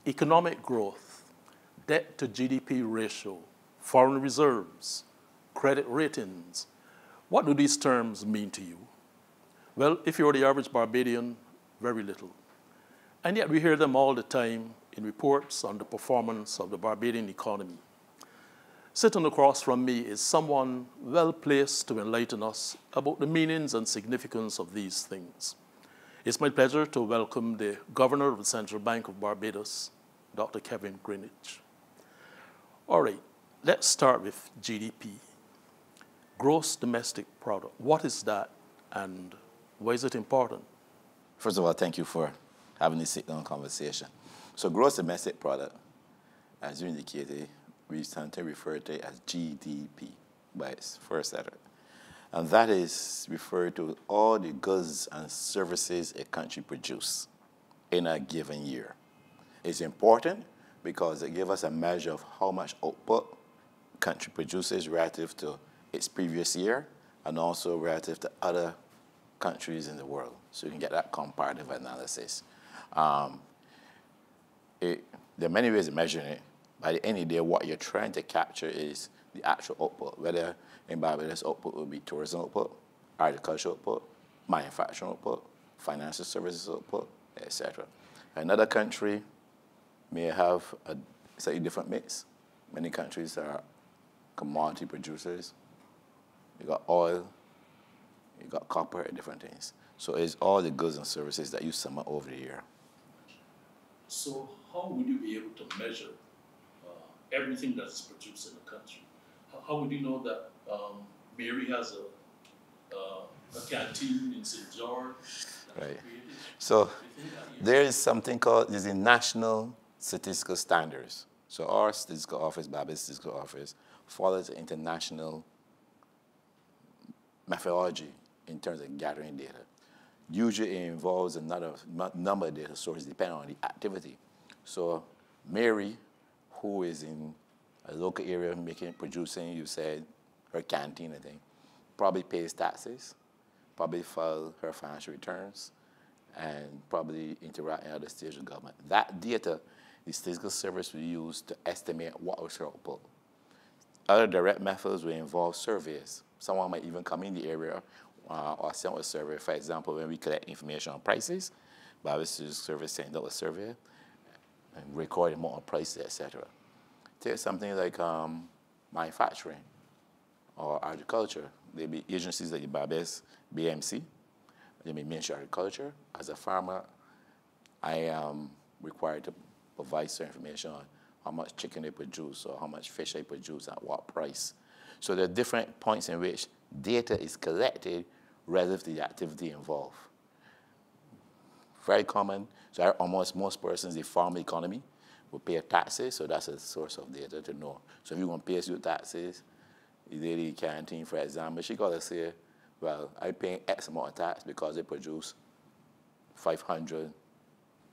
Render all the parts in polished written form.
economic growth, debt to GDP ratio, foreign reserves, credit ratings. What do these terms mean to you? Well, if you're the average Barbadian, very little. And yet we hear them all the time in reports on the performance of the Barbadian economy. Sitting across from me is someone well placed to enlighten us about the meanings and significance of these things. It's my pleasure to welcome the Governor of the Central Bank of Barbados, Dr. Kevin Greenidge. All right, let's start with GDP. Gross domestic product. What is that and why is it important? First of all, thank you for having this sit-down conversation. So gross domestic product, as you indicated, we tend to refer to it as GDP by its first letter. And that is referred to all the goods and services a country produces in a given year. It's important because it gives us a measure of how much output a country produces relative to its previous year and also relative to other countries in the world. So you can get that comparative analysis. There are many ways of measuring it. By the end of the day, what you're trying to capture is the actual output, whether in Barbados output would be tourism output, agricultural output, manufacturing output, financial services output, etc. Another country may have a slightly different mix. Many countries are commodity producers. You got oil, you got copper, and different things. So it's all the goods and services that you sum up over the year. So how would you be able to measure everything that's produced in the country? How would you know that Mary has a canteen in St. George? Right. So there is something called, there's the National Statistical Standards. So our statistical office, Barbados Statistical Office, follows the international methodology in terms of gathering data. Usually it involves another number of data sources depending on the activity. So Mary, who is in a local area producing, you said, her canteen and thing, probably pays taxes, probably file her financial returns, and probably interact in other stages of government. That data, the statistical service will use to estimate what was her output. Other direct methods will involve surveys. Someone might even come in the area or send a survey. For example, when we collect information on prices, Barbados Service sends out a survey and record the amount of prices, etc. Take something like manufacturing or agriculture. There may be agencies like the Barbados BMC. They may Ministry of Agriculture. As a farmer, I am required to provide certain information on how much chicken they produce or how much fish they produce at what price. So there are different points in which data is collected relative to the activity involved. Very common. So almost most persons, the farm economy, will pay taxes, so that's a source of data to know. So if you want to pay your taxes, the lady canteen, for example, she got to say, well, I'm paying X amount of tax because they produce 500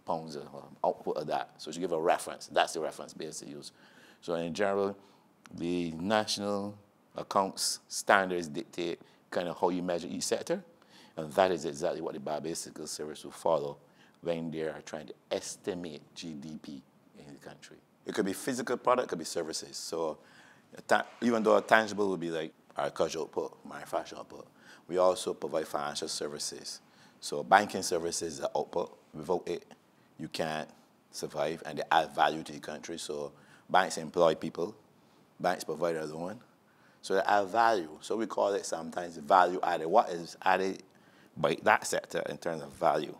pounds of output of that. So she give a reference. That's the reference base to use. So in general, the national accounts standards dictate kind of how you measure each sector, and that is exactly what the Barbados Statistical Service will follow when they are trying to estimate GDP in the country. It could be physical product, it could be services. So even though tangible would be like agricultural output, manufacturing output, we also provide financial services. So banking services is the output. Without it, you can't survive, and they add value to the country. So banks employ people, banks provide a loan. So they add value. So we call it sometimes value added. What is added by that sector in terms of value?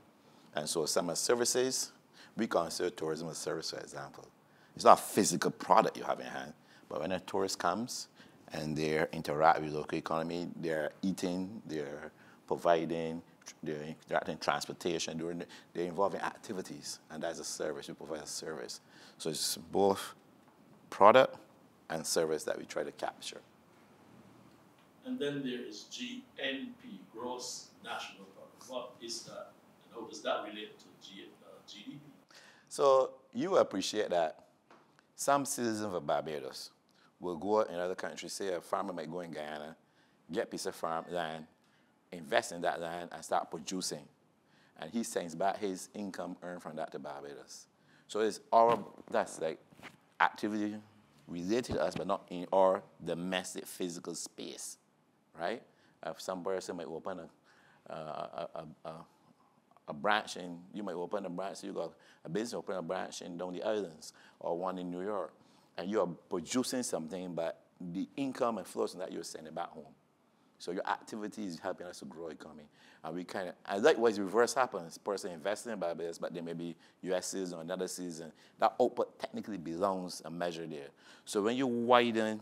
And so some of the services, we consider tourism a service, for example. It's not a physical product you have in hand, but when a tourist comes and they interact with the local economy, they're eating, they're providing, they're interacting in transportation, they're involved in activities, and that's a service. We provide a service. So it's both product and service that we try to capture. And then there is GNP, Gross National Product. What is that, and how does that relate to GDP? So you appreciate that some citizens of Barbados will go in other countries, say a farmer might go in Guyana, get a piece of farm land, invest in that land, and start producing. And he sends back his income earned from that to Barbados. So it's our, that's like activity related to us, but not in our domestic physical space, right? If some person might open a branch in, you might open a branch, so you got a business open a branch in down the islands or one in New York, and you are producing something, but the income and flows from that you're sending back home. So your activity is helping us to grow economy. And we kind of, and likewise, reverse happens. Person investing in Barbados, but there may be US citizen or another citizen. That output technically belongs a measure there. So when you widen,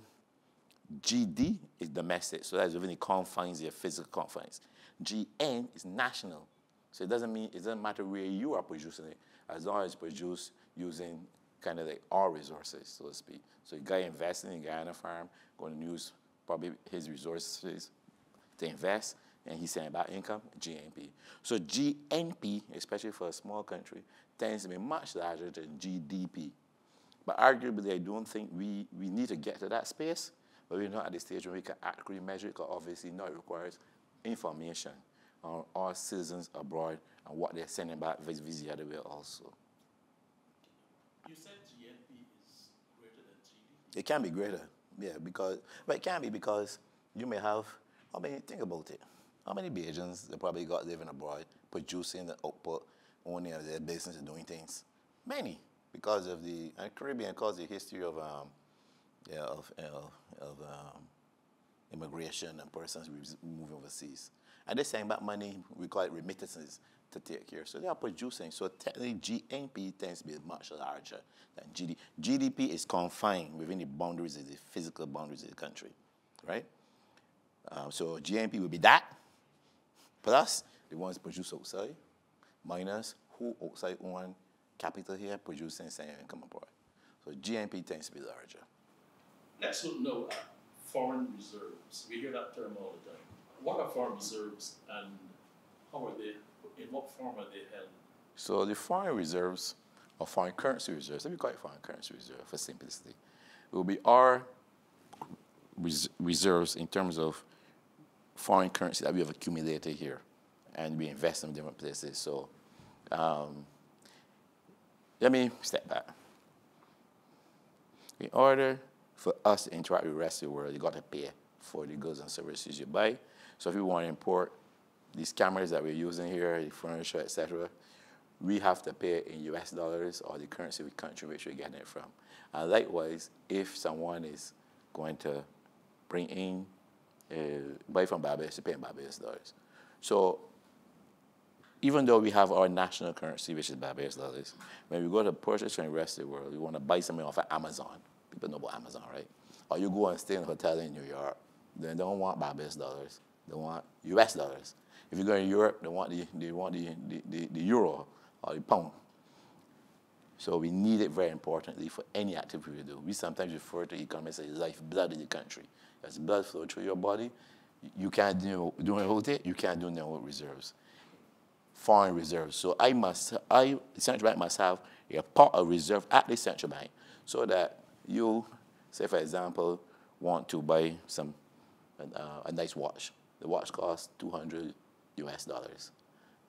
GD is domestic, so that's within the confines, your physical confines. GN is national. So it doesn't matter where you are producing it, as long as it's produced using kind of like our resources, so to speak. So a guy investing in a guy on a farm, going to use probably his resources to invest, and he's saying about income, GNP. So GNP, especially for a small country, tends to be much larger than GDP. But arguably, I don't think we need to get to that space, but we're not at the stage where we can accurately measure it, because obviously now it requires information on our citizens abroad and what they're sending back vis-a-vis the other way also. You said GNP is greater than GDP. It can be greater, yeah, but it can be because you may have, think about it. How many Bajans they probably got living abroad, producing the output, owning their business and doing things? Many, because of the Caribbean, because of the history of immigration and persons moving overseas. And they're saying about money, we call it remittances to take care. So they are producing. So technically, GNP tends to be much larger than GDP. GDP is confined within the boundaries of the physical boundaries of the country, right? So GNP would be that, plus the ones produced outside, minus who outside own capital here producing same income abroad. So GNP tends to be larger. Let's look now at foreign reserves. We hear that term all the time. What are foreign reserves, and how are they, in what form are they held? So the foreign reserves, or foreign currency reserves, let me call it foreign currency reserve for simplicity, it will be our reserves in terms of foreign currency that we have accumulated here, and we invest in different places. So let me step back. In order for us to interact with the rest of the world, you got to pay for the goods and services you buy. So if you want to import these cameras that we're using here, the furniture, etc., we have to pay in US dollars or the currency of the country which we're getting it from. And likewise, if someone is going to bring in, buy from Barbados, to pay in Barbados dollars. So even though we have our national currency, which is Barbados dollars, when we go to purchase from the rest of the world, we want to buy something off of Amazon. People know about Amazon, right? Or you go and stay in a hotel in New York, they don't want Barbados dollars. They want US dollars. If you go to Europe, they want the euro or the pound. So we need it very importantly for any activity we do. We sometimes refer to economics as lifeblood of the country. As blood flow through your body, you can't do it without it, you can't do it without reserves. Foreign reserves. So the central bank must have a part of reserve at the central bank so that you, say for example, want to buy a nice watch. The watch costs $200 US.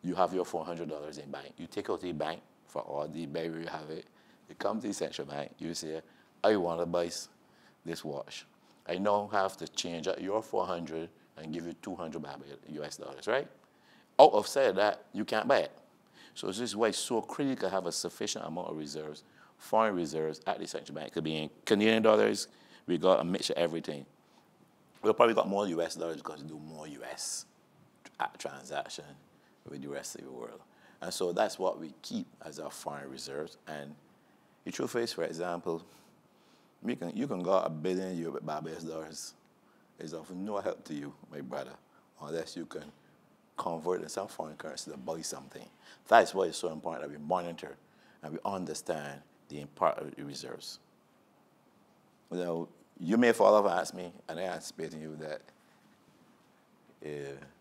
You have your $400 in bank. You take out the bank for all the baby you have it. You come to the central bank. You say, I want to buy this watch. I now have to change out your $400 and give you $200 US, right? Out of sight of that, you can't buy it. So this is why it's so critical to have a sufficient amount of reserves, foreign reserves at the central bank. It could be in Canadian dollars. We got a mixture of everything. We've probably got more US dollars because we do more US transaction with the rest of the world. And so that's what we keep as our foreign reserves. And the truth is, for example, you can go $1 billion with Barbados dollars. It's of no help to you, my brother, unless you can convert in some foreign currency to buy something. That's why it's so important that we monitor and we understand the impact of the reserves. Now, you may follow up and ask me, and I anticipate you that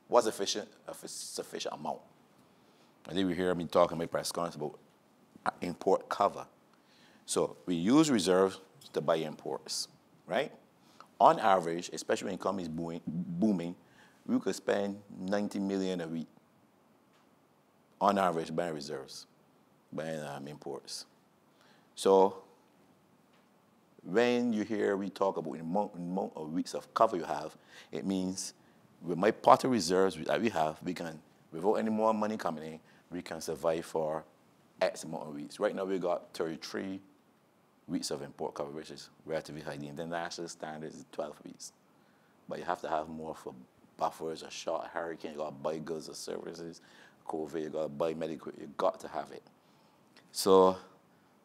what's a sufficient amount? I think we hear me talking in my press conference about import cover. So we use reserves to buy imports, right? On average, especially when economy is booming, we could spend $90 million a week on average buying reserves, buying imports. So when you hear we talk about the amount of weeks of cover you have, it means with my pot of reserves that we have, we can, without any more money coming in, we can survive for X amount of weeks. Right now we got 33 weeks of import cover, which is relatively high. The international standard is 12 weeks. But you have to have more for buffers, a short hurricane, you got to buy goods or services, COVID, you got to buy medical, you got to have it. So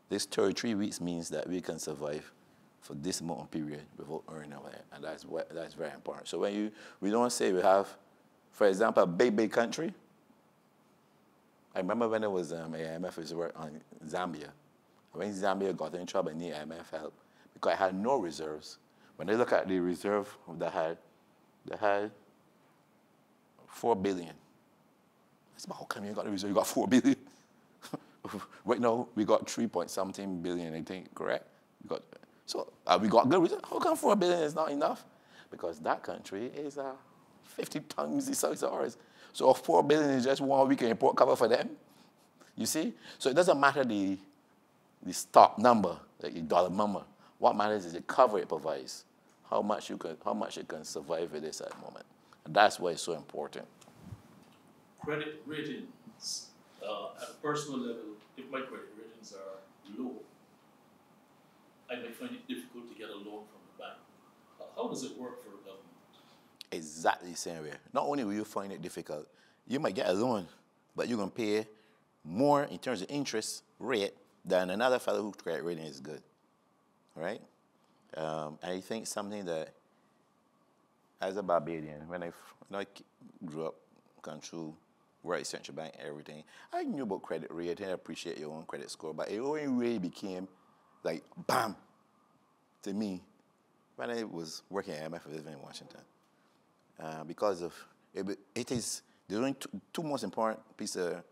this 33 weeks means that we can survive for this amount of period without earning over it, and that's very important. So when we don't say we have, for example, a big country. I remember when it was IMF was work on Zambia. When Zambia got in trouble and needed IMF help because it had no reserves. When they look at the reserve they had 4 billion. I said, how come you got the reserve? You got 4 billion. Right now we got 3-point-something billion, I think, correct? We got good reserve. How come 4 billion is not enough? Because that country is 50 times the size of ours. So 4 billion is just 1 week of import cover for them. You see? So it doesn't matter the stock number, the dollar number. What matters is the cover it provides, how much it can survive with this at the moment. And that's why it's so important. Credit ratings. At a personal level, if my credit ratings are low, I might find it difficult to get a loan from the bank. How does it work for a government? Exactly the same way. Not only will you find it difficult, you might get a loan, but you're going to pay more in terms of interest rate than another fellow whose credit rating is good, right? I think something that, as a Barbadian, when I grew up, gone through work at central bank, everything, I knew about credit rating, I appreciate your own credit score, but it only really became like, bam, to me, when I was working at IMF in Washington. Because of, it is the only two most important pieces of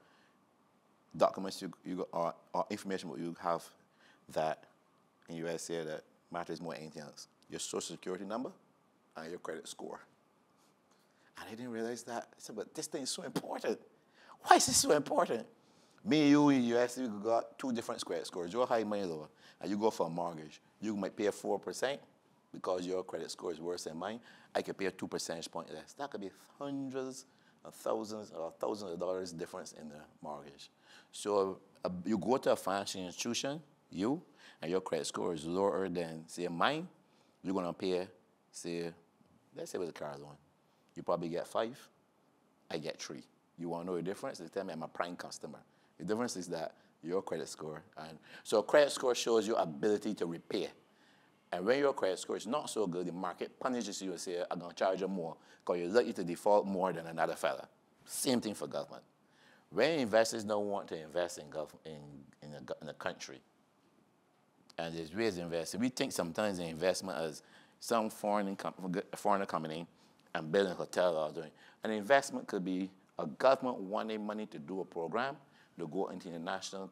documents you got, or information what you have that in USA that matters more than anything else. Your social security number and your credit score. And I didn't realize that. I said, but this thing is so important. Why is this so important? Me and you in the US, we got 2 different credit scores. You're high, money lower, and you go for a mortgage. You might pay 4% because your credit score is worse than mine. I could pay 2 percentage points less. That could be hundreds of thousands or thousands of dollars difference in the mortgage. So you go to a financial institution, and your credit score is lower than, say, mine, you're going to pay, say, let's say it was a car loan. You probably get 5, I get 3. You want to know the difference? They tell me I'm a prime customer. The difference is that your credit score. And so a credit score shows your ability to repay. And when your credit score is not so good, the market punishes you and says, I'm going to charge you more because you're likely to default more than another fella. Same thing for government. When investors don't want to invest in a country, and there's ways to invest, we think sometimes in investment as some foreigner coming in and building a hotel or doing. An investment could be a government wanting money to do a program, to go into the national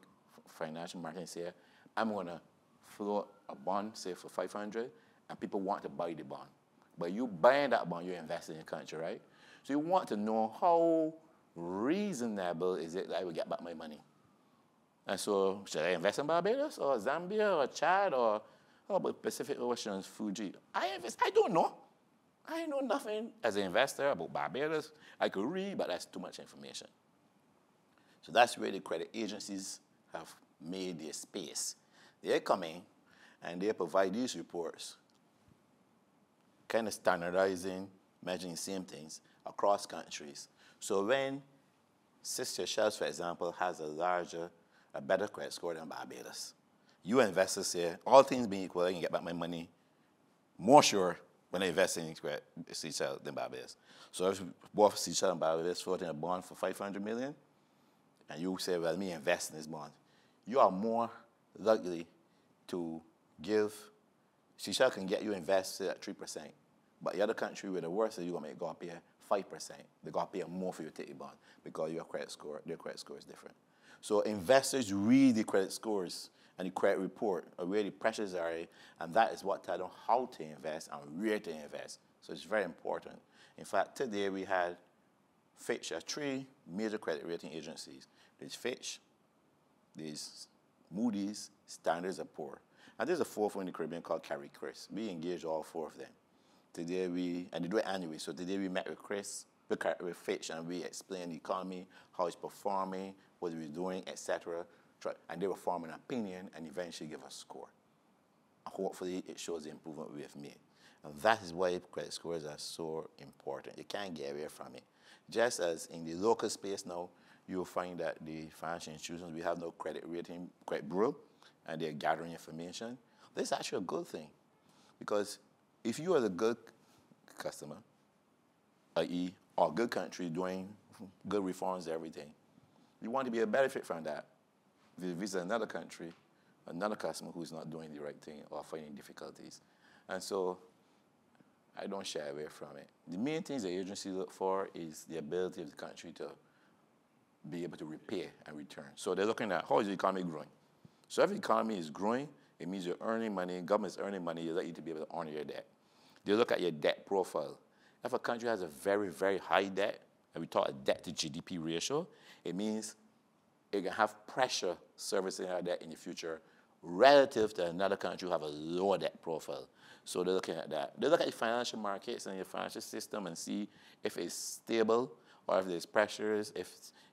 financial market and say, I'm going to float a bond, say for 500, and people want to buy the bond. But you buying that bond, you're investing in the country, right? So you want to know how reasonable is it that I will get back my money. And so should I invest in Barbados or Zambia or Chad or how about Pacific Ocean's Fuji? I don't know. I know nothing as an investor about Barbados. I could read, but that's too much information. So that's where the credit agencies have made their space. They come in and they provide these reports, kind of standardizing, measuring the same things across countries. So when Sister Shells, for example, has a better credit score than Barbados, you investors say, all things being equal, I can get back my money more sure when I invest in Seychelles than Barbados. So if both Seychelles and Barbados floating a bond for $500 million, and you say, well, me invest in this bond, you are more likely to give, Seychelles can get you invested at 3%, but the other country with the worst, you're going to go pay 5%. They're going to pay more for you to take the bond because their credit score is different. So investors read the credit scores and the credit report of where the pressures are, and that is what tells them how to invest and where to invest. So it's very important. In fact, today we had Fitch, 3 major credit rating agencies. There's Fitch, there's Moody's, Standards & Poor. And there's a fourth one in the Caribbean called Carry Chris. We engage all four of them. Today and they do it annually, so today we met with Chris, with Fitch, and we explained the economy, how it's performing, what we're doing, etc. And they will form an opinion and eventually give us a score. And hopefully it shows the improvement we have made. And that is why credit scores are so important. You can't get away from it. Just as in the local space now, you'll find that the financial institutions, we have no credit rating, credit bureau, and they're gathering information. This is actually a good thing. Because if you are the good customer, i.e., or a good country doing good reforms and everything, you want to be a benefit from that. If you visit another country, another customer who's not doing the right thing or finding difficulties. And so I don't shy away from it. The main things the agency look for is the ability of the country to be able to repay and return. So they're looking at how is the economy growing. So if the economy is growing, it means you're earning money, government's earning money, you let you to be able to honor your debt. They look at your debt profile. If a country has a very, very high debt, and we talk a debt to GDP ratio, it means it can have pressure servicing our debt in the future relative to another country who have a lower debt profile. So they're looking at that. They look at the financial markets and your financial system and see if it's stable or if there's pressures,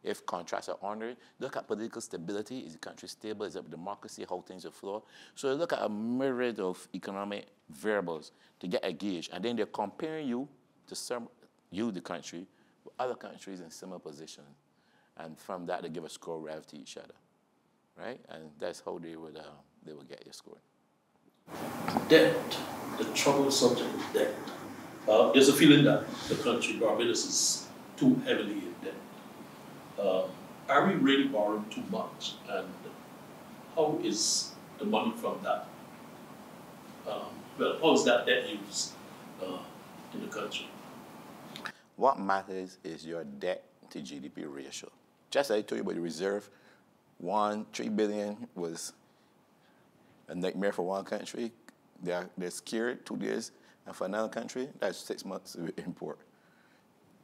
if contracts are honored. Look at political stability. Is the country stable? Is it democracy? How things will flow? So they look at a myriad of economic variables to get a gauge. And then they're comparing you to the country, with other countries in similar positions. And from that, they give a score relative to each other, right? And that's how they would get your score. Debt, the troubled subject of debt. There's a feeling that the country, Barbados, is too heavily in debt. Are we really borrowing too much? And how is the money from that? How is that debt used in the country? What matters is your debt to GDP ratio. Just as I told you about the reserve, $3 billion was a nightmare for one country. They're scared 2 days, and for another country, that's 6 months of import.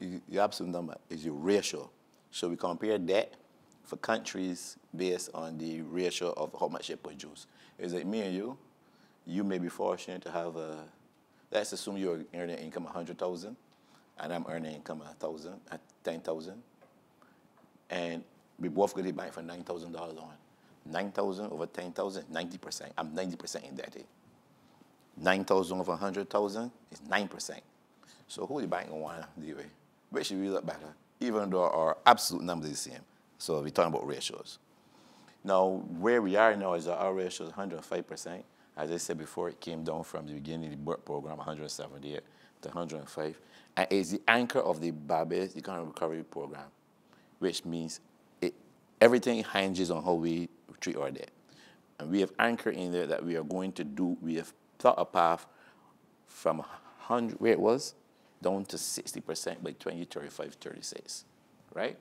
The absolute number is your ratio. So we compare debt for countries based on the ratio of how much they produce. Is it me and you? You may be fortunate to have let's assume you're earning income 100,000, and I'm earning income 10,000, and we both go to the bank for $9,000 loan. 9,000 over 10,000, 90%. I'm 90% indebted. 9,000 over 100,000 is 9%. So who the bank gonna want to deal with? Which should we look better, even though our absolute number is the same. So we're talking about ratios. Now, where we are now is our ratio is 105%. As I said before, it came down from the beginning of the BERT program, 178 to 105. And it's the anchor of the Barbados Economic Recovery Program, which means everything hinges on how we treat our debt. And we have anchored in there that we are going to do, we have thought a path from 100, where it was, down to 60% by 2035, 36, right?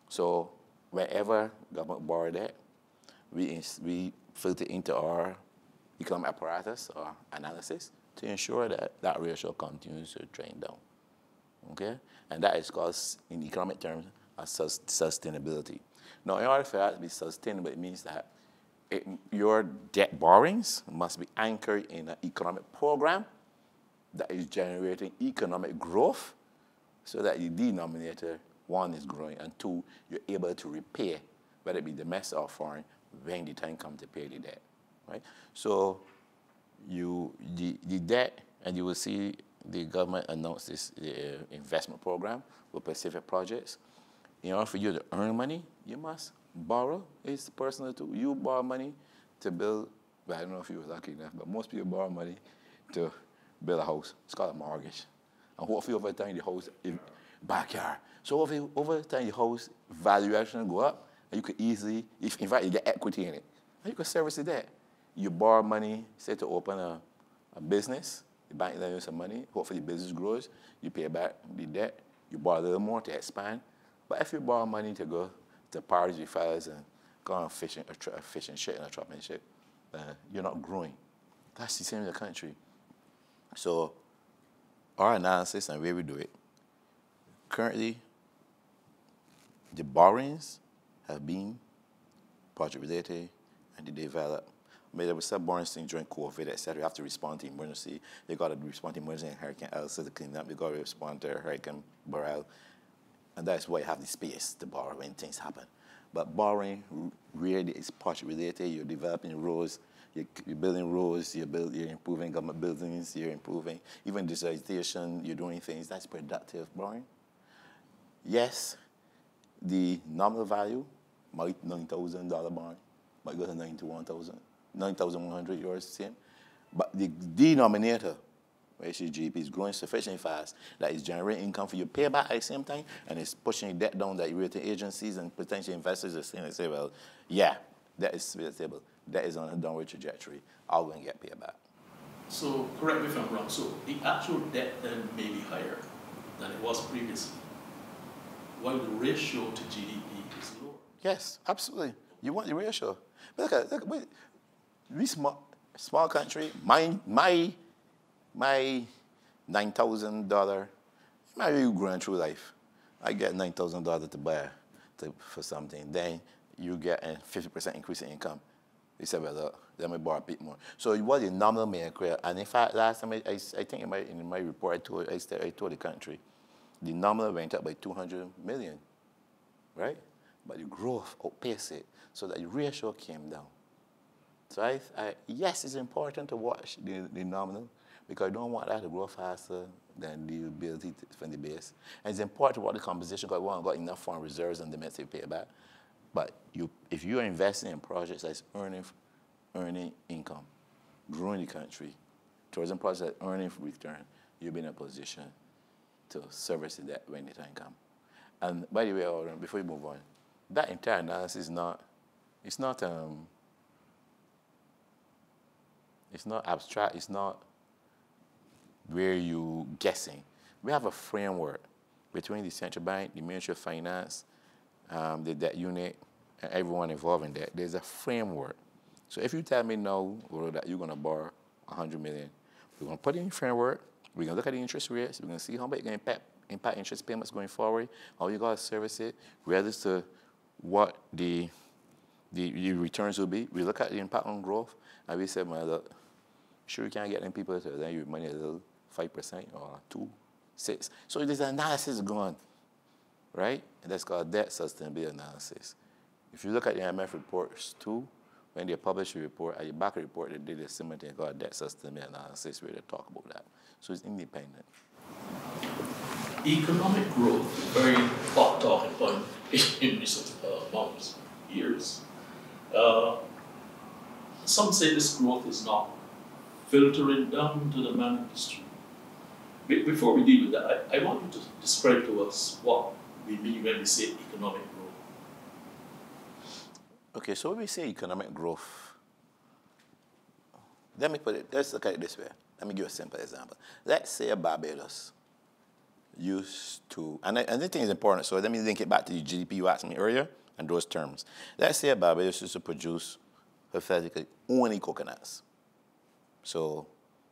So wherever government borrow debt, we filter into our economic apparatus or analysis to ensure that that ratio continues to trend down, okay? And that is called, in economic terms, sustainability. Now, in order for that to be sustainable, it means that your debt borrowings must be anchored in an economic program that is generating economic growth so that the denominator, one, is growing, and two, you're able to repay, whether it be domestic or foreign, when the time comes to pay the debt, right? So the debt, and you will see the government announce this investment program with specific projects. In order for you to earn money, you must borrow. It's personal too. You borrow money to build, well, I don't know if you were lucky enough, but most people borrow money to build a house. It's called a mortgage. And hopefully over time the house is backyard. So over time the house valuation go up, and you could easily, in fact, you get equity in it. And you could service the debt. You borrow money, say to open a business, the bank lends you some money, hopefully the business grows, you pay back the debt, you borrow a little more to expand. But if you borrow money to go to parties with fellas and go on fishing shit and chopping shit, you're not growing. That's the same in the country. So our analysis and where we do it, currently the borrowings have been project-related and they develop. Maybe there was some things during COVID, etc. You have to respond to emergency. You got to respond to emergency in Hurricane Elsa to clean up. You got to respond to Hurricane Beryl. And that's why you have the space to borrow when things happen. But borrowing really is project related. You're developing roads, you're building roads, you're improving government buildings, you're improving even digitalization, you're doing things. That's productive borrowing. Yes, the nominal value might $9,000 borrowing, might go to 9,100 euros, same. But the denominator, which is GDP, is growing sufficiently fast that it's generating income for you to pay back at the same time, and it's pushing your debt down that rating agencies and potential investors are saying, they say, well, yeah, that is stable. That is on a downward trajectory. I'll go and get paid back. So, correct me if I'm wrong, so the actual debt then may be higher than it was previously, while the ratio to GDP is lower. Yes, absolutely. You want the ratio. But look, we small country, my $9,000, maybe you growing through life. I get $9,000 to buy for something. Then you get a 50% increase in income. You say, well, look, let me borrow a bit more. So what the nominal may occur, and in fact, last time I think in my report, I told the country, the nominal went up by 200 million, right? But the growth outpaced it, so that the ratio came down. So yes, it's important to watch the nominal, because I don't want that to grow faster than the ability from the base. And it's important to watch the composition, because we haven't got enough foreign reserves and domestic payback. But if you're investing in projects that's earning income, growing the country, tourism projects that earning return, you'll be in a position to service the debt when the time comes. And by the way, before we move on, that entire analysis it's not abstract, it's not where you guessing. We have a framework between the central bank, the Ministry of Finance, the debt unit, and everyone involved in that. There's a framework. So if you tell me now that you're going to borrow $100 million, we're going to put it in the framework, we're going to look at the interest rates, we're going to see how much it's going to impact interest payments going forward, how you got to service it, regardless to what the returns will be. We look at the impact on growth, and we say, well, look, sure you can't get them people to lend you money a little 5% or 2, 6. So there's an analysis going, right? And that's called debt sustainability analysis. If you look at the IMF reports too, when they publish a report, at the back of the report, they did a similar thing called debt sustainability analysis where they talk about that. So it's independent. Economic growth, very hot talking point in recent months, years. Some say this growth is not filtering down to the man industry. Before we deal with that, I want you to describe to us what we mean when we say economic growth. Okay, so when we say economic growth, let's look at it this way. Let me give you a simple example. Let's say Barbados used to, and the thing is important, so let me link it back to the GDP you asked me earlier and those terms. Let's say Barbados used to produce, hypothetically, only coconuts. So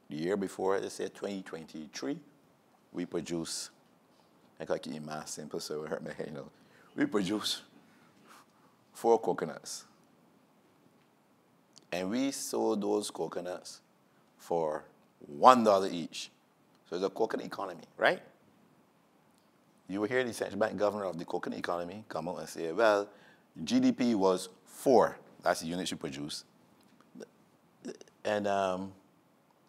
the year before, let's say 2023, we produce, I can't keep your math simple, so it hurt my head, we produce 4 coconuts. And we sold those coconuts for $1 each. So it's a coconut economy, right? You will hear the central bank governor of the coconut economy come out and say, well, GDP was 4. That's the units you produce. And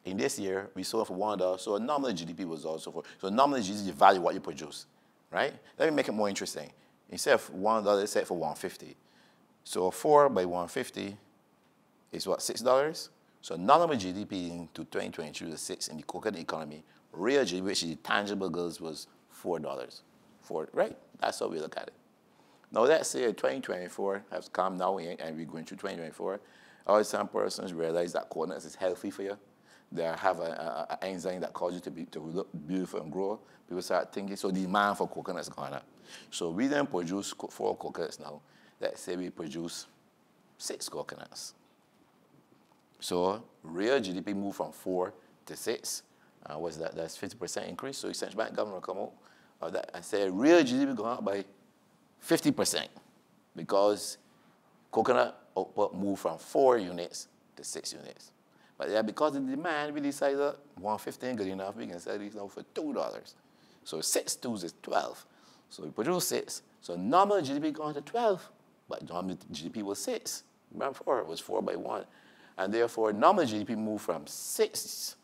in this year, we sold for $1, so nominal GDP was also 4. So nominal GDP is the value of what you produce, right? Let me make it more interesting. Instead of $1, let's say for $1.50. So 4 by 150 is what, $6? So nominal GDP into 2022 was 6 in the coconut economy. Real GDP, which is the tangible goods, was $4. Right? That's how we look at it. Now let's say 2024 has come now and we're going through 2024. Some persons realize that coconuts is healthy for you. They have an enzyme that causes you to look beautiful and grow. People start thinking, so the demand for coconuts is going up. So we then produce 4 coconuts now. Let's say we produce 6 coconuts. So real GDP moved from 4 to 6. That's 50% increase. So the central bank government come out I said real GDP going up by 50% because Coconut output moved from 4 units to 6 units. But yeah, because of the demand, we decided 115 good enough, we can sell these now for $2. So 6 twos is 12. So we produce 6. So normal GDP gone to 12, but normal GDP was 6. Remember before, it was 4 by 1. And therefore, normal GDP moved from $6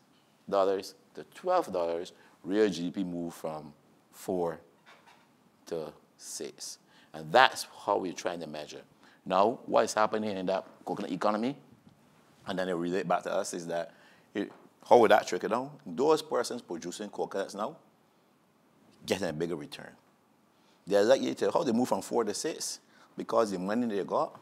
to $12. Real GDP moved from 4 to 6. And that's how we're trying to measure. Now, what is happening in that coconut economy, and then it relate back to us, is that how would that trickle down? Those persons producing coconuts now getting a bigger return. They're likely to, how they move from 4 to 6, because the money they got,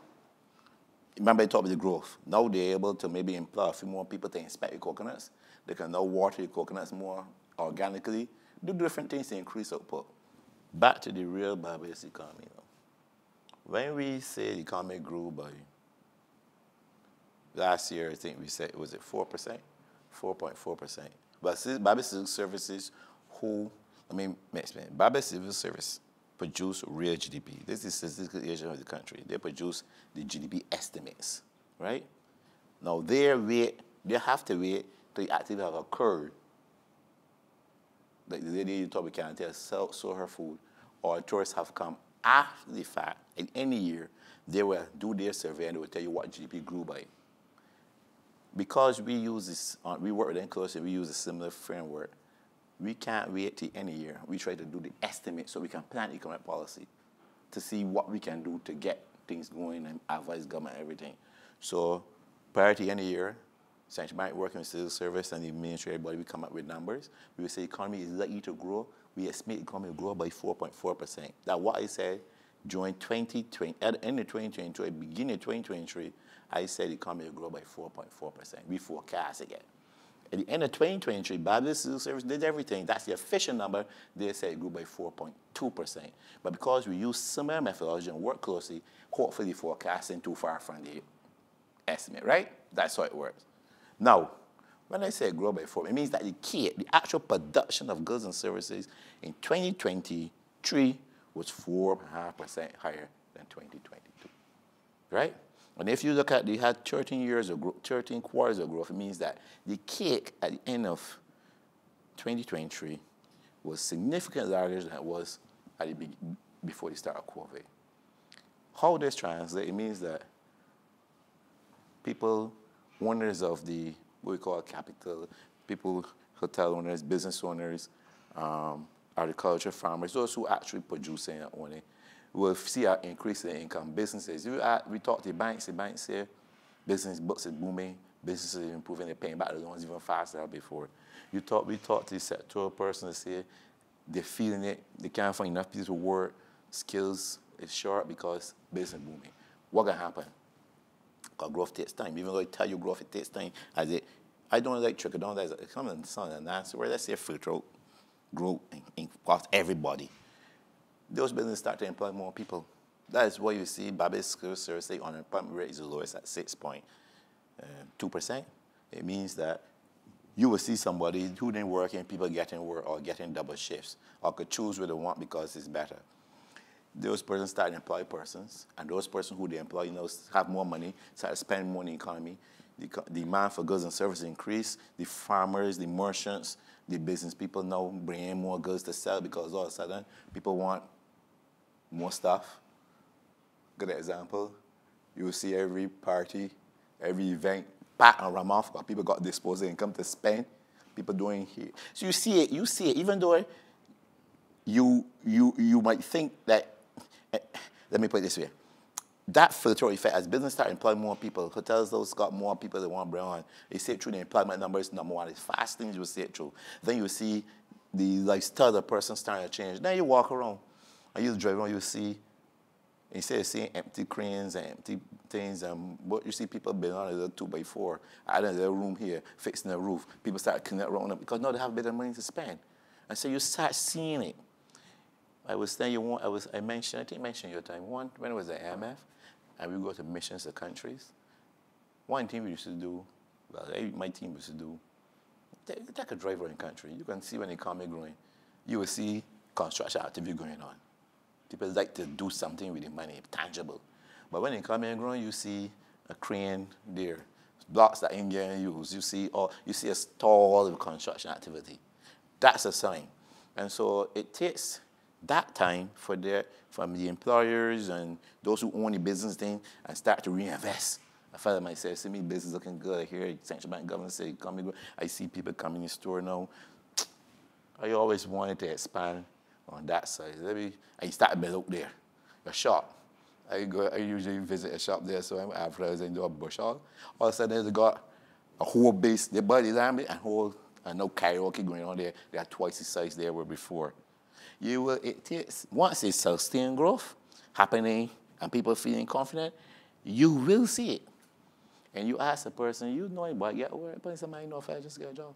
remember I talked about the growth. Now they're able to maybe employ a few more people to inspect the coconuts. They can now water the coconuts more organically, do different things to increase output. Back to the real Barbados economy now. When we say the economy grew by, last year I think we said, was it 4%? 4.4%. But Barbados Civil Services Barbados Civil Service produce real GDP. This is the statistical agent of the country. They produce the GDP estimates, right? Now they have to wait till the activity have occurred. Like the lady you talk, we can't tell, sow her food, or tourists have come after the fact. In any year, they will do their survey and they will tell you what GDP grew by. Because we use this, we work with them closely, we use a similar framework. We can't wait till any year. We try to do the estimate so we can plan economic policy to see what we can do to get things going and advise government and everything. So prior to any year, Central Bank working with civil service and the ministry, everybody, we come up with numbers. We will say the economy is likely to grow. We estimate the economy will grow by 4.4%. That's what I said during 2020, at the end of 2022, at the beginning of 2023, I said the economy will grow by 4.4%. We forecast again. At the end of 2023, Barbados Civil Service did everything. That's the official number. They said it grew by 4.2%. But because we use similar methodology and work closely, hopefully forecasting too far from the estimate, right? That's how it works. Now, when I say grow by 4, it means that the actual production of goods and services in 2023 was 4.5% higher than 2022, right? And if you look at, they had 13 years of growth, 13 quarters of growth. It means that the cake at the end of 2023 was significantly larger than it was at the before the start of COVID. How this translates, it means that people, owners of the, what we call capital, people, hotel owners, business owners, agriculture farmers, those who actually produce and owning, will see an increase in income. Businesses, we talk to the banks say business books is booming, businesses are improving, they're paying back the loans even faster than before. We talk to the sectoral persons, say they're feeling it, they can't find enough people to work, skills is short because business booming. What can happen? Because growth takes time. Even though I tell you growth, it takes time. I don't like trickle down, it's coming in the sun and that's where let's say filter out growth across everybody. Those businesses start to employ more people. That is why you see Barbados Civil Service unemployment rate is the lowest at 6.2%. It means that you will see somebody who didn't work and people getting work or getting double shifts or could choose what they want because it's better. Those persons start to employ persons, and those persons who they employ have more money, start to spend more in the economy. The demand for goods and services increase. The farmers, the merchants, the business people now bring in more goods to sell because all of a sudden people want more stuff. Good example, you will see every party, every event packed and ram off because people got disposable income to spend. People doing here. So you see it, even though you might think that, let me put it this way, that filter effect, as business start employing more people, hotels those got more people they want to bring on, they see it through the employment numbers, number one. It's fast things you will see it through. Then you see the lifestyle of the person starting to change. Then you walk around, and you drive around, you see, instead of seeing empty cranes and empty things, but you see people building on a little 2x4, adding a little room here, fixing a roof. People start cleaning around them because now they have a bit of money to spend. And so you start seeing it. I think I mentioned your time, one, when it was the IMF, and we go to missions to countries. One thing we used to do, my team used to do, take a drive around the country. You can see when the economy growing. You will see construction activity going on. People like to do something with the money, tangible. But when they come in growing, you see a crane there, blocks that ain't getting used. You see a stall of construction activity. That's a sign. And so it takes that time from the employers and those who own the business thing and start to reinvest. A fellow might say, see me business looking good here. Central bank government say, come in. I see people coming in the store now. I always wanted to expand on that side. I start build out there, a shop. I usually visit a shop there, so I'm advertising do a bush all. All of a sudden they got a whole base, they bought the land and no karaoke going on there. They are twice the size they were before. It takes, once it's sustained growth happening and people feeling confident, you will see it. And you ask a person, you know anybody, yeah, where somebody know if I just get a job.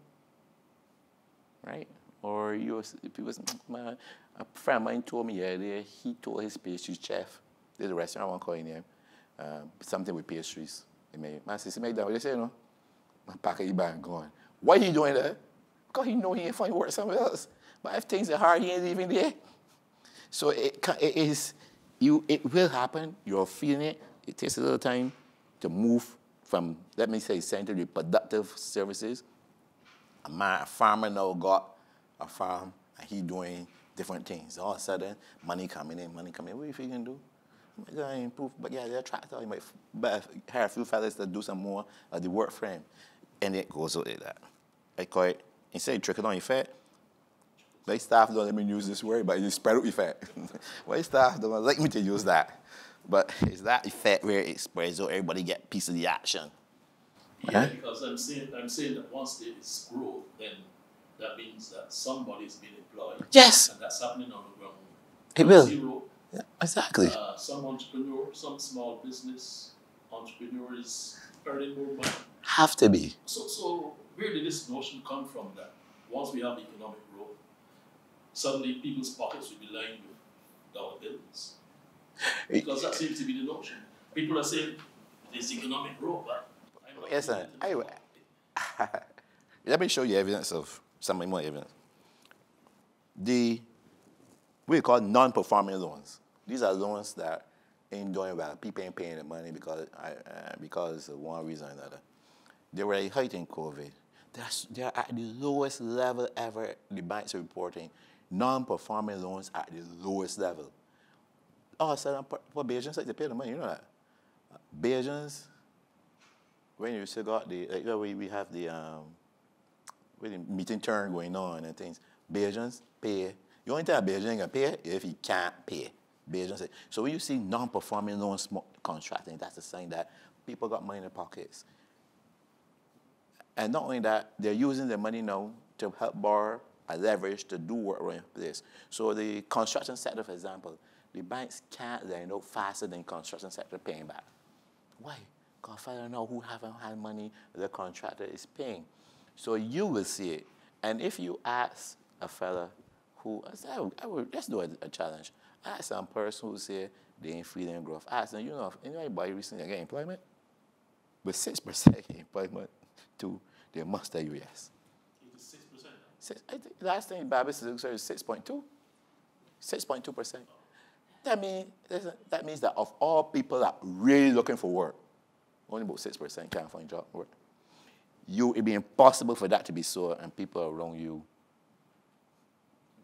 Right? Or people say, man, a friend of mine told me earlier, he told his pastry chef, there's a restaurant I won't call it name, something with pastries. Man says, make that, what they say, you know? My packet he bag gone. Why he doing that? Because he know he ain't find work somewhere else. But if things are hard, he ain't even there. So it will happen. You're feeling it. It takes a little time to move from, let me say, center to productive services. A farmer now got a farm, and he doing different things. All of a sudden, money coming in. What if he can do? I'm going to improve. But yeah, they're tractor. You might hire a few fellas to do some more of the work for him. And it goes out like that. I call it, instead of tricking on your fat, my staff don't let me use this word, but you spread out your fat. My staff don't like me to use that. But it's that effect where it spreads out, everybody get a piece of the action. Yeah, because I'm saying that once there is growth, then that means that somebody's been employed. Yes. And that's happening on the ground. It will. Zero. Yeah, exactly. Some entrepreneur, some small business entrepreneur is earning more money. Have to be. So where did this notion come from that once we have economic growth, suddenly people's pockets will be lined with dollar bills? Because that seems to be the notion. People are saying there's economic growth, but yes, sir. Let me show you evidence of some more evidence. We call non-performing loans. These are loans that ain't doing well. People ain't paying the money because of one reason or another. They were at height in COVID. They're at the lowest level ever. The banks are reporting non-performing loans at the lowest level. All of a sudden, for Bajans, like, they pay the money. You know that. Bajans, when you still got we have the meeting turn going on and things. Bajans pay. You only tell a Bajan can pay if he can't pay. Bajans say. So when you see non-performing loans contracting, that's a sign that people got money in their pockets. And not only that, they're using their money now to help borrow a leverage to do work around the place. So the construction sector, for example, the banks can't lend out faster than construction sector paying back. Why? Because I don't know who haven't had money the contractor is paying. So you will see it. And if you ask a fella who, let's do a challenge. Ask some person who say they ain't feeling growth. Ask them, you know, if anybody recently get employment? With 6% employment, they must tell you yes. 6%? I think last thing Barbados is 6.2. 6.2%. That means that of all people that are really looking for work, only about 6% can't find job work. It'd be impossible for that to be so, and people around you,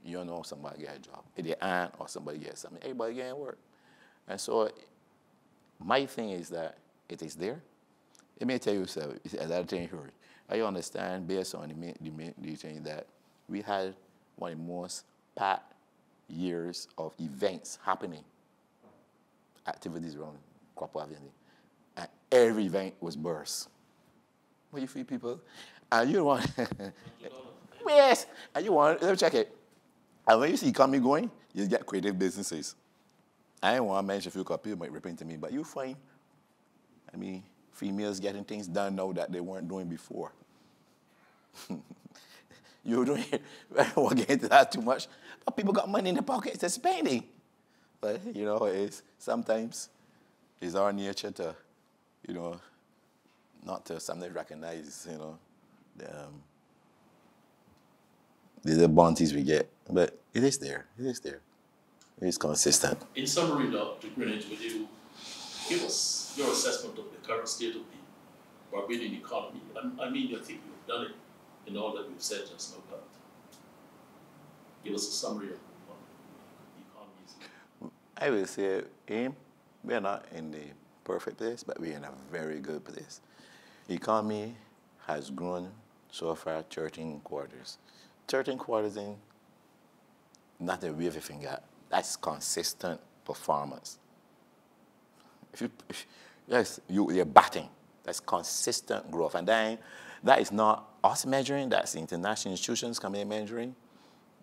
you don't know if somebody get a job. If they aren't, or somebody gets something, everybody getting work. And so my thing is that it is there. Let me tell you another thing here. I understand based on the thing that we had one of the most packed years of events happening, activities around Kwapa Avenue. And every event was burst. What do you feel, people? And you want, yes, and you want, let me check it. And when you see economy going, you get creative businesses. I don't want to mention a few because people might rip into me, but you find, females getting things done now that they weren't doing before. You're doing it, I don't want to get into that too much, but people got money in their pockets, they're spending. But, sometimes it's our nature to, not to sometimes recognize, the bounties we get. But it is there. It is there. It is consistent. In summary, Dr. Greenwich, would you Give us your assessment of the current state of the Barbadian economy. I mean, I think you've done it in all that we've said just now, but give us a summary of what the economy is. I will say, we're not in the perfect place, but we're in a very good place. The economy has grown so far 13 quarters. 13 quarters in, not a wave a finger. That's consistent performance. You're batting. That's consistent growth. And then that is not us measuring, that's the international institutions coming in measuring.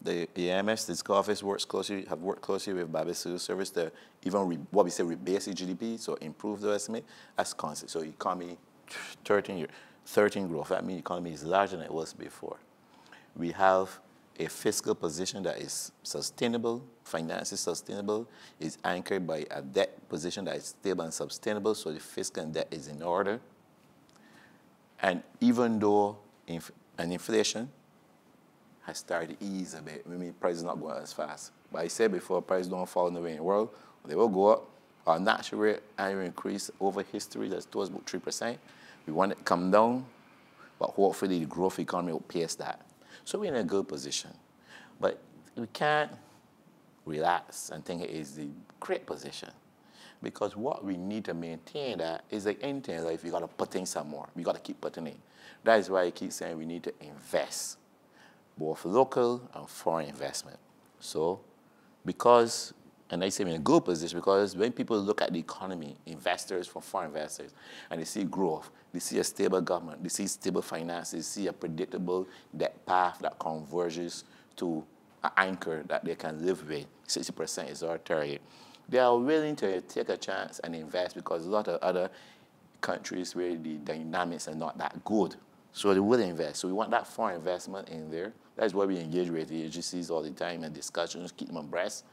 The AMS, the office have worked closely with Barbados Civil Service to even what we say rebase the GDP, so improve the estimate. That's constant. So economy 13 growth. That means economy is larger than it was before. We have a fiscal position that is sustainable, finances sustainable, is anchored by a debt position that is stable and sustainable, so the fiscal and debt is in order. And even though inflation has started to ease a bit, I mean, prices not going as fast. But I said before, prices don't fall in the way in the world. They will go up. Our natural rate annual increase over history, that's towards about 3%. We want it to come down, but hopefully the growth economy will pace that. So we're in a good position. But we can't relax and think it is the great position. Because what we need to maintain that is like anything in life, you got to put in some more. We got to keep putting in. That is why I keep saying we need to invest, both local and foreign investment. So because, and I say we're in a good position because when people look at the economy, investors, from foreign investors, and they see growth, they see a stable government, they see stable finances, they see a predictable debt path that converges to an anchor that they can live with. 60% is our target. They are willing to take a chance and invest because a lot of other countries where the dynamics are not that good. So they will invest. So we want that foreign investment in there. That's why we engage with the agencies all the time and discussions, keep them abreast.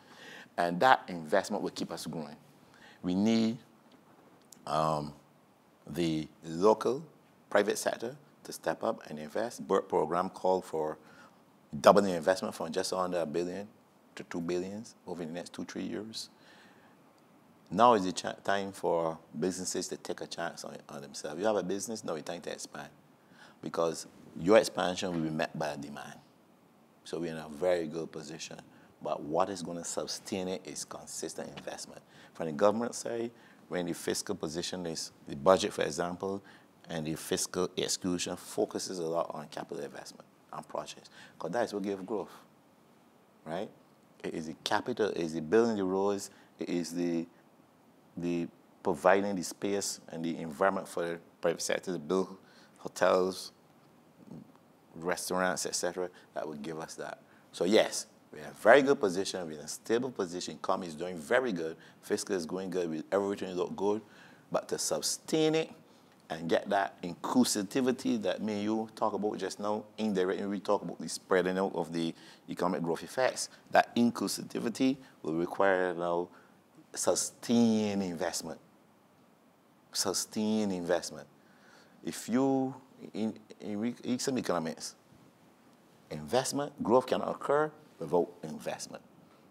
And that investment will keep us growing. We need the local private sector to step up and invest. BERT program called for doubling the investment from just under $1 billion to $2 billion over the next 2-3 years. Now is the time for businesses to take a chance on themselves. You have a business, now it's time to expand. Because your expansion will be met by a demand. So we're in a very good position. But what is going to sustain it is consistent investment. From the government side, when the fiscal position is, the budget, for example, and the fiscal execution focuses a lot on capital investment, on projects. Because that is what gives growth, right? It is the capital, it is the building the roads, it is the providing the space and the environment for the private sector to build hotels, restaurants, etc., that would give us that. So yes, we're in a very good position, we're in a stable position, economy is doing very good, fiscal is going good, everything look good, but to sustain it and get that inclusivity that me and you talk about just now, indirectly we talk about the spreading out of the economic growth effects, that inclusivity will require now sustained investment. Sustained investment. If you, in some economics, investment, growth cannot occur without investment.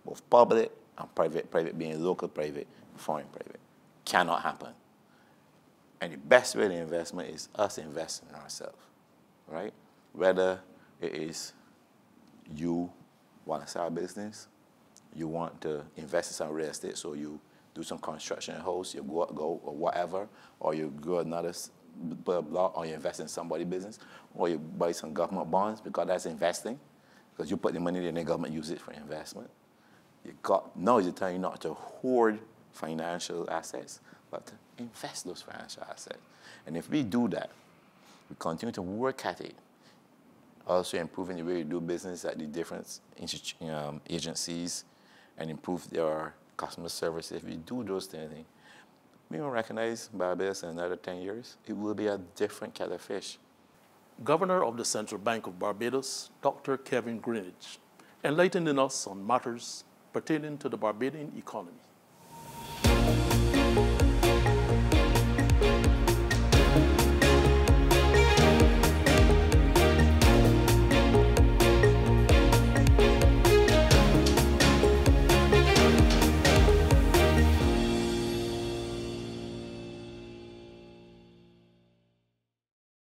Both public and private being local private, foreign private. Cannot happen. And the best way to investment is us investing in ourselves, right? Whether it is you want to start a business, you want to invest in some real estate, so you do some construction in a house, you go or whatever, or you go another block, or you invest in somebody's business, or you buy some government bonds because that's investing, because you put the money there and the government use it for investment. Now is the time not to hoard financial assets, but to invest those financial assets. And if we do that, we continue to work at it, also improving the way we do business at the different agencies and improve their customer service. If we do those things, we will recognize Barbados in another 10 years. It will be a different kettle of fish. Governor of the Central Bank of Barbados, Dr. Kevin Greenidge, enlightening us on matters pertaining to the Barbadian economy.